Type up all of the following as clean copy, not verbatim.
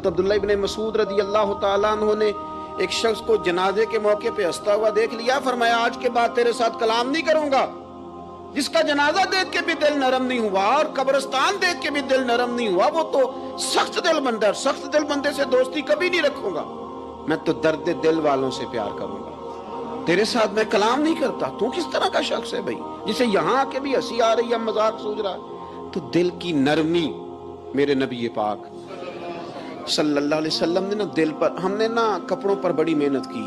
حضرت عبداللہ ابن مسعود رضی اللہ تعالیٰ عنہ نے ایک شخص کو جنازے کے موقع پہ ہنستا ہوا دیکھ لیا، فرمایا آج کے بعد تیرے ساتھ کلام نہیں کروں گا۔ جس کا جنازہ دیکھ کے بھی دل نرم نہیں ہوا اور قبرستان دیکھ کے بھی دل نرم نہیں ہوا، وہ تو سخت دل بندہ ہے۔ سخت دل بندے سے دوستی کبھی نہیں رکھوں گا، میں تو درد دل والوں سے پیار کروں گا، تیرے ساتھ میں کلام نہیں کرتا۔ تو کس طرح کا شخص ہے بھائی جسے یہاں آ کے بھی ہنسی آ رہی ہے، مذاق سوچ رہا ہے؟ تو دل کی نرمی، میرے نبی پاک صلی اللہ علیہ وسلم نے نا دل پر، ہم نے نا کپڑوں پر بڑی محنت کی،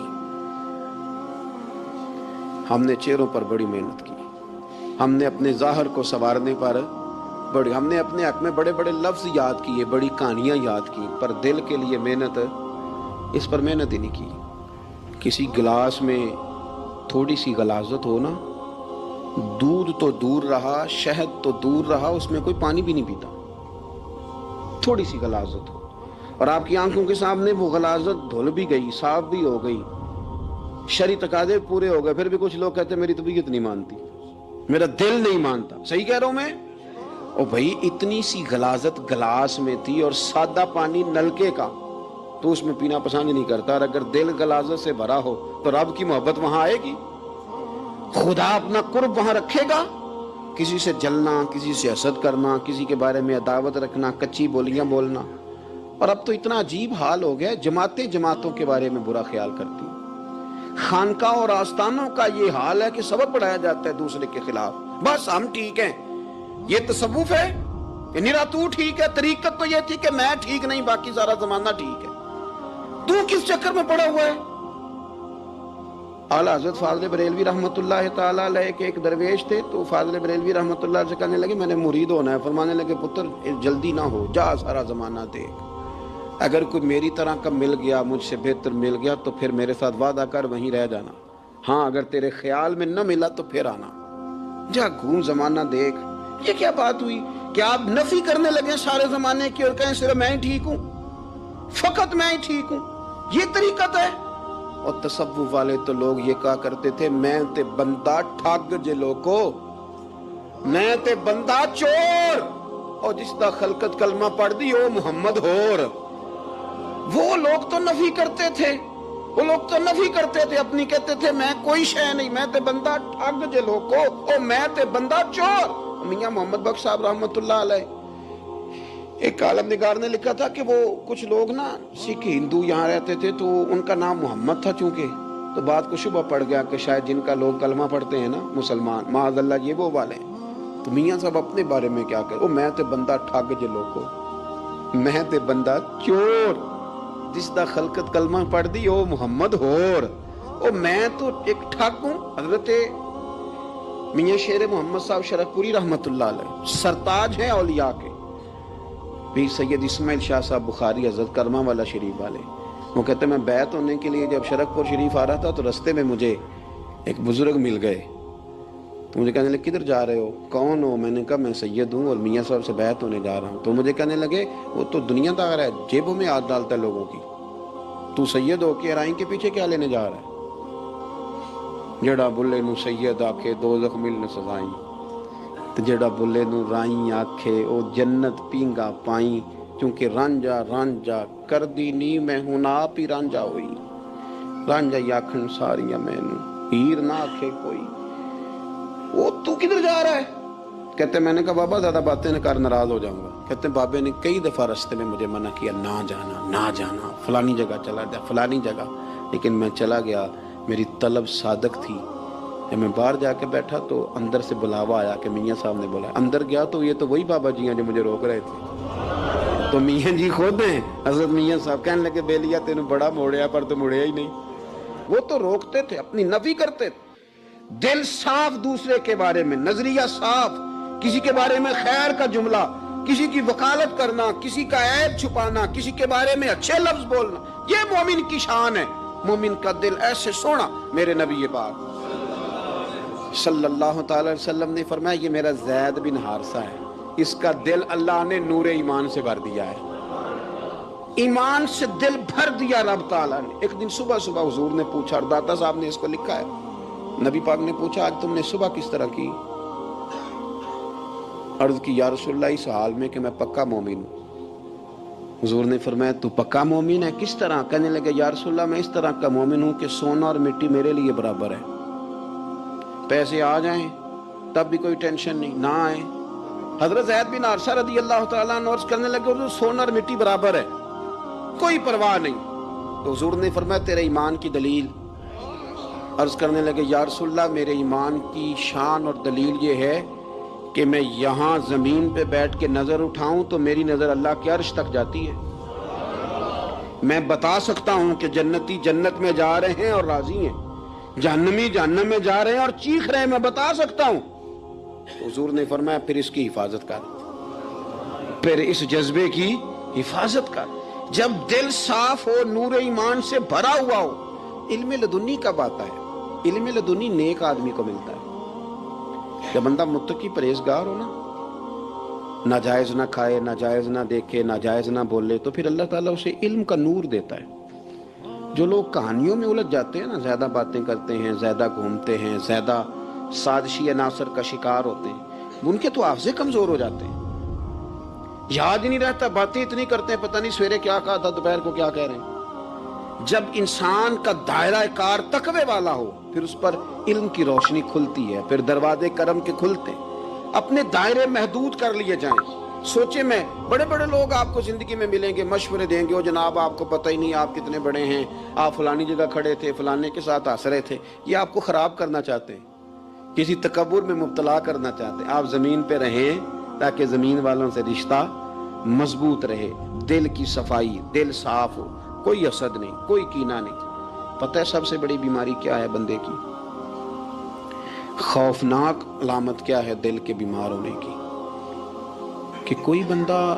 ہم نے چہروں پر بڑی محنت کی، ہم نے اپنے ظاہر کو سنوارنے پر بڑی، ہم نے اپنے حق میں بڑے بڑے لفظ یاد کیے، بڑی کہانیاں یاد کی، پر دل کے لیے محنت، اس پر محنت ہی نہیں کی۔ کسی گلاس میں تھوڑی سی غلاظت ہو نا، دودھ تو دور رہا، شہد تو دور رہا، اس میں کوئی پانی بھی نہیں پیتا۔ تھوڑی سی غلاظت ہو اور آپ کی آنکھوں کے سامنے وہ غلاظت دھل بھی گئی، صاف بھی ہو گئی، شرعی تقاضے پورے ہو گئے، پھر بھی کچھ لوگ کہتے ہیں میری طبیعت نہیں مانتی، میرا دل نہیں مانتا۔ صحیح کہہ رہا ہوں میں؟ اور بھائی اتنی سی غلاظت گلاس میں تھی اور سادہ پانی نلکے کا، تو اس میں پینا پسند نہیں کرتا۔ اور اگر دل غلاظت سے بھرا ہو تو رب کی محبت وہاں آئے گی، خدا اپنا قرب وہاں رکھے گا۔ کسی سے جلنا، کسی سے حسد کرنا، کسی کے بارے میں عداوت رکھنا، کچی بولیاں بولنا، اور اب تو اتنا عجیب حال ہو گیا، جماعتیں جماعتوں کے بارے میں برا خیال کرتی ہیں۔ خانقاہ اور آستانوں کا یہ حال ہے کہ سبق پڑھایا جاتا ہے دوسرے کے خلاف، بس ہم ٹھیک ہیں۔ یہ تصوف ہے کہ نرا تو ٹھیک ہے؟ طریقت تو یہ تھی کہ میں ٹھیک نہیں، باقی سارا زمانہ ٹھیک ہے۔ تو کس چکر میں پڑا ہوا ہے؟ اعلیٰ حضرت فاضل بریلوی رحمۃ اللہ تعالیٰ علیہ کے ایک درویش تھے، تو فاضل بریلوی رحمۃ اللہ علیہ سے کہنے لگے میں نے مرید ہونا ہے۔ فرمانے لگے پتر جلدی نہ ہو، جا سارا زمانہ دیکھ، اگر کوئی میری طرح کا مل گیا، مجھ سے بہتر مل گیا تو پھر میرے ساتھ وعدہ کر وہیں رہ جانا، ہاں اگر تیرے خیال میں نہ ملا تو پھر آنا، جا گھوم زمانہ دیکھ۔ یہ کیا بات ہوئی کہ آپ نفی کرنے لگے سارے زمانے کی اور کہیں صرف میں ہی ٹھیک ہوں، فقط میں ہی ٹھیک ہوں؟ یہ طریقت ہے؟ اور تصوف والے تو لوگ یہ کہا کرتے تھے میں تے بندہ ٹھگ جے لوگو، میں تے بندہ چور، اور جس دا خلقت کلمہ پڑھ دی او محمد ہور۔ وہ لوگ تو نفی کرتے تھے، وہ لوگ تو نفی کرتے تھے اپنی، کہتے تھے میں کوئی شے نہیں، میں تے بندہ ٹھگ جے لوگو، او میں تے بندہ چور۔ میاں محمد بخش صاحب رحمۃ اللہ علیہ، ایک عالم نگار نے لکھا تھا کہ وہ کچھ لوگ نا سکھ ہندو یہاں رہتے تھے، تو ان کا نام محمد تھا چونکہ، تو بات کو شبہ پڑ گیا کہ شاید جن کا لوگ کلمہ پڑھتے ہیں نا مسلمان، معاذ اللہ یہ وہ والے ہیں۔ تو میاں صاحب اپنے بارے میں کیا کہ میں تے بندہ ٹھگ جے لوگو، میں تے بندہ چور، جس دا خلقت کلمہ پڑھ دی او محمد ہور، او میں تو ایک ٹھگ ہوں۔ حضرت میاں شیر محمد صاحب شرف پوری رحمۃ اللہ علیہ سرتاج ہیں اولیاء کے، بھی سید اسماعیل شاہ صاحب بخاری حضرت کرما والا شریف والے، وہ کہتے ہیں میں بیعت ہونے کے لیے جب شرف پور شریف آ رہا تھا تو رستے میں مجھے ایک بزرگ مل گئے، تو مجھے کہنے لگے کدھر جا رہے ہو، کون ہو؟ میں نے کہا میں سید ہوں اور میاں صاحب سے بیعت ہونے جا رہا ہوں۔ تو مجھے کہنے لگے وہ تو دنیا دار ہے، جیبوں میں ہاتھ ڈالتا ہے لوگوں کی، تو سید ہو کے رائن کے پیچھے کیا لینے جا رہا ہے؟ جڑا بلے نو سید آکھے دوزخ مل نہ سزائیں، تو جڑا بلے نو رائیں آکھے او جنت پینگا پائیں، چونکہ رانجا رانجا کر دی نی میں ہوں آپ ہی رانجا ہوئی، رانجا یاکھن ساریاں میں نو ہیر نہ آکھے کوئی۔ وہ تو کدھر جا رہا ہے؟ کہتے میں نے کہا بابا زیادہ باتیں نہ کر، ناراض ہو جاؤں گا۔ کہتے ہیں بابے نے کئی دفعہ رستے میں مجھے منع کیا، نہ جانا نہ جانا، فلانی جگہ چلا جا فلانی جگہ، لیکن میں چلا گیا، میری طلب صادق تھی۔ جب میں باہر جا کے بیٹھا تو اندر سے بلاوا آیا کہ میاں صاحب نے بولا، اندر گیا تو یہ تو وہی بابا جی ہیں جو مجھے روک رہے تھے، تو میاں جی خود ہیں حضرت میاں صاحب۔ کہنے لگے بیلیا تینوں بڑا موڑیا پر تو مڑیا ہی نہیں۔ وہ تو روکتے تھے، اپنی نفی کرتے تھے، دل صاف دوسرے کے بارے میں، نظریہ صاف، کسی کے بارے میں خیر کا جملہ، کسی کی وکالت کرنا، کسی کا عیب چھپانا، کسی کے بارے میں اچھے لفظ بولنا، یہ مومن کی شان ہے۔ مومن کا دل ایسے سونا، میرے نبی پاک صلی اللہ تعالی وسلم نے فرمایا یہ میرا زید بن حارثہ ہے، اس کا دل اللہ نے نور ایمان سے بھر دیا ہے، ایمان سے دل بھر دیا رب تعالیٰ نے۔ ایک دن صبح حضور نے پوچھا، اور داتا صاحب نے اس کو لکھا ہے، نبی پاک نے پوچھا آج تم نے صبح کس طرح کی؟ عرض کی یا رسول اللہ اس حال میں کہ میں پکا مومن ہوں، حضور نے فرمایا تو پکا مومن ہے؟ کس طرح؟ کہنے لگے یا رسول اللہ میں اس طرح کا مومن ہوں کہ سونا اور مٹی میرے لیے برابر ہے، پیسے آ جائیں تب بھی کوئی ٹینشن نہیں، نہ آئے۔ حضرت زید بن حارثہ رضی اللہ تعالیٰ عنہ عرض کرنے لگے حضور سونا اور مٹی برابر ہے، کوئی پرواہ نہیں۔ تو حضور نے فرمایا تیرے ایمان کی دلیل؟ عرض کرنے لگے یا رسول اللہ میرے ایمان کی شان اور دلیل یہ ہے کہ میں یہاں زمین پہ بیٹھ کے نظر اٹھاؤں تو میری نظر اللہ کے عرش تک جاتی ہے، میں بتا سکتا ہوں کہ جنتی جنت میں جا رہے ہیں اور راضی ہیں، جہنمی جہنم میں جا رہے ہیں اور چیخ رہے ہیں، میں بتا سکتا ہوں۔ حضور نے فرمایا پھر اس کی حفاظت کر، پھر اس جذبے کی حفاظت کر۔ جب دل صاف ہو، نور ایمان سے بھرا ہوا ہو، علم لدنی کب آتا ہے؟ علم لدنی نیک آدمی کو ملتا ہے جب بندہ متقی پرہیزگار ہو نا، ناجائز نہ کھائے، ناجائز نہ دیکھے، ناجائز نہ بولے، تو پھر اللہ تعالیٰ اسے علم کا نور دیتا ہے۔ جو لوگ کہانیوں میں الجھ جاتے ہیں نا، زیادہ باتیں کرتے ہیں، زیادہ گھومتے ہیں، زیادہ سازشی عناصر کا شکار ہوتے ہیں، ان کے تو حافظے کمزور ہو جاتے ہیں، یاد ہی نہیں رہتا، باتیں اتنی کرتے ہیں پتہ نہیں سویرے کیا کہا تھا، دوپہر کو کیا کہہ رہے ہیں۔ جب انسان کا دائرہ کار تقوی والا ہو پھر اس پر علم کی روشنی کھلتی ہے، پھر دروازے کرم کے کھلتے ہیں۔ اپنے دائرے محدود کر لیے جائیں۔ سوچیں، میں بڑے بڑے لوگ آپ کو زندگی میں ملیں گے، مشورے دیں گے، وہ جناب آپ کو پتہ ہی نہیں آپ کتنے بڑے ہیں، آپ فلانی جگہ کھڑے تھے، فلانے کے ساتھ ہنس رہے تھے، یہ آپ کو خراب کرنا چاہتے ہیں، کسی تکبر میں مبتلا کرنا چاہتے ہیں۔ آپ زمین پہ رہیں تاکہ زمین والوں سے رشتہ مضبوط رہے، دل کی صفائی، دل صاف ہو، کوئی حسد نہیں، کوئی کینہ نہیں۔ پتہ ہے سب سے بڑی بیماری کیا ہے بندے کی؟ خوفناک علامت کیا ہے دل کے بیمار ہونے کی؟ کہ کوئی بندہ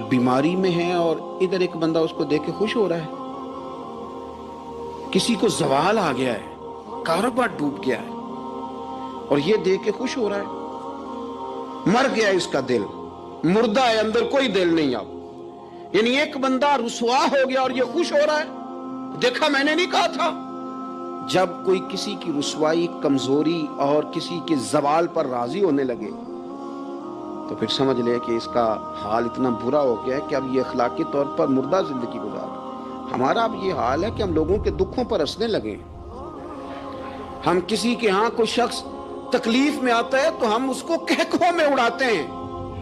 بیماری میں ہے اور ادھر ایک بندہ اس کو دیکھ کے خوش ہو رہا ہے، کسی کو زوال آ گیا ہے، کاروبار ڈوب گیا ہے اور یہ دیکھ کے خوش ہو رہا ہے۔ مر گیا اس کا دل، مردہ ہے، اندر کوئی دل نہیں۔ اب یعنی ایک بندہ رسوا ہو گیا اور یہ خوش ہو رہا ہے، دیکھا میں نے نہیں کہا تھا۔ جب کوئی کسی کی رسوائی، کمزوری اور کسی کے زوال پر راضی ہونے لگے تو پھر سمجھ لے کہ اس کا حال اتنا برا ہو گیا ہے کہ اب یہ اخلاقی طور پر مردہ زندگی گزار رہا ہے۔ ہمارا اب یہ حال ہے کہ ہم لوگوں کے دکھوں پر ہنسنے لگے۔ ہم کسی کے ہاں کوئی شخص تکلیف میں آتا ہے تو ہم اس کو کہکوں میں اڑاتے ہیں۔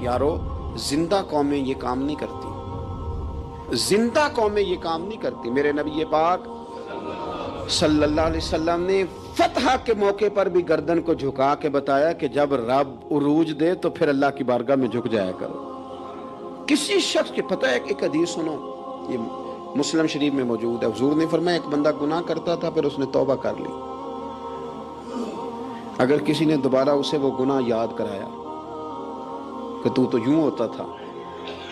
یارو، زندہ قومیں یہ کام نہیں کرتی، زندہ قومیں یہ کام نہیں کرتی۔ میرے نبی پاک صلی اللہ علیہ وسلم نے فتح کے موقع پر بھی گردن کو جھکا کے بتایا کہ جب رب عروج دے تو پھر اللہ کی بارگاہ میں جھک جایا کرو۔ کسی شخص کے پتہ ہے کہ ایک حدیث سنو، یہ مسلم شریف میں موجود ہے، حضور نے فرمایا ایک بندہ گناہ کرتا تھا پھر اس نے توبہ کر لی، اگر کسی نے دوبارہ اسے وہ گناہ یاد کرایا کہ تو یوں ہوتا تھا،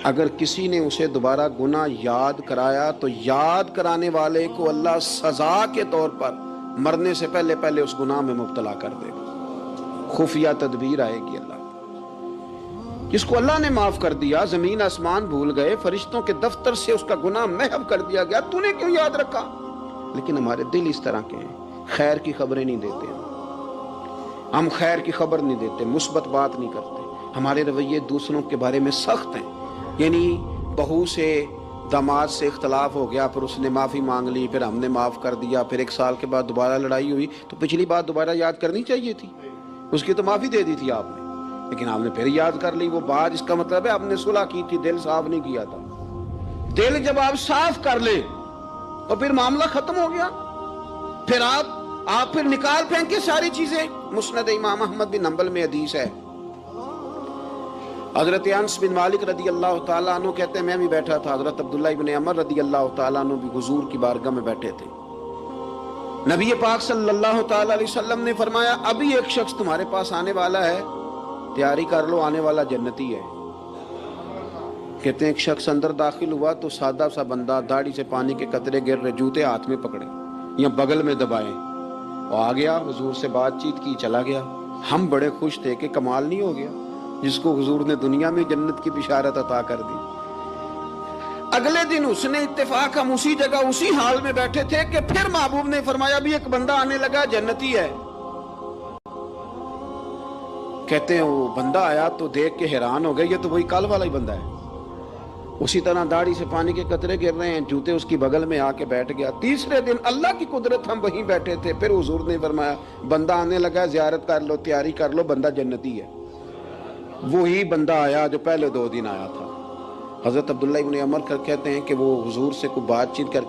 اگر کسی نے اسے دوبارہ گناہ یاد کرایا تو یاد کرانے والے کو اللہ سزا کے طور پر مرنے سے پہلے پہلے اس گناہ میں مبتلا کر دے گا۔ خفیہ تدبیر آئے گی اللہ۔ جس کو اللہ نے معاف کر دیا، زمین آسمان بھول گئے، فرشتوں کے دفتر سے اس کا گناہ محو کر دیا گیا، تو نے کیوں یاد رکھا؟ لیکن ہمارے دل اس طرح کے ہیں، خیر کی خبریں نہیں دیتے، ہم خیر کی خبر نہیں دیتے، مثبت بات نہیں کرتے، ہمارے رویے دوسروں کے بارے میں سخت ہیں۔ یعنی بہو سے داماد سے اختلاف ہو گیا، پھر اس نے معافی مانگ لی، پھر ہم نے معاف کر دیا، پھر ایک سال کے بعد دوبارہ لڑائی ہوئی تو پچھلی بات دوبارہ یاد کرنی چاہیے تھی، اس کی تو معافی دے دی تھی آپ نے، لیکن آپ نے پھر یاد کر لی وہ بات۔ اس کا مطلب ہے آپ نے صلح کی تھی، دل صاف نہیں کیا تھا۔ دل جب آپ صاف کر لیں تو پھر معاملہ ختم ہو گیا، پھر آپ پھر نکال پھینکے ساری چیزیں۔ مسند امام احمد بن حنبل میں حدیث ہے، حضرت انس بن مالک رضی اللہ تعالیٰ عنہ کہتے ہیں میں بھی بیٹھا تھا، حضرت عبداللہ ابن عمر رضی اللہ تعالیٰ عنہ بھی حضور کی بارگاہ میں بیٹھے تھے۔ نبی پاک صلی اللہ تعالیٰ علیہ وسلم نے فرمایا ابھی ایک شخص تمہارے پاس آنے والا ہے، تیاری کر لو، آنے والا جنتی ہے۔ کہتے ہیں ایک شخص اندر داخل ہوا تو سادہ سا بندہ، داڑھی سے پانی کے قطرے گر رہے، جوتے ہاتھ میں پکڑے یا بغل میں دبائے، وہ آ گیا، حضور سے بات چیت کی، چلا گیا۔ ہم بڑے خوش تھے کہ کمال نہیں ہو گیا، جس کو حضور نے دنیا میں جنت کی بشارت عطا کر دی۔ اگلے دن اس نے اتفاق، ہم اسی جگہ اسی حال میں بیٹھے تھے کہ پھر محبوب نے فرمایا بھی ایک بندہ آنے لگا، جنتی ہے۔ کہتے ہیں وہ بندہ آیا تو دیکھ کے حیران ہو گئے، یہ تو وہی کل والا ہی بندہ ہے، اسی طرح داڑھی سے پانی کے قطرے گر رہے ہیں، جوتے اس کی بغل میں آ کے بیٹھ گیا۔ تیسرے دن اللہ کی قدرت، ہم وہیں بیٹھے تھے، پھر حضور نے فرمایا بندہ آنے لگا، زیارت کر لو، تیاری کر لو، بندہ جنتی ہے۔ وہی بندہ آیا جو پہلے 2 دن آیا تھا۔ حضرت عبداللہ ابن عمر کہتے ہیں کہ وہ حضور سے کوئی بات چیت کر کے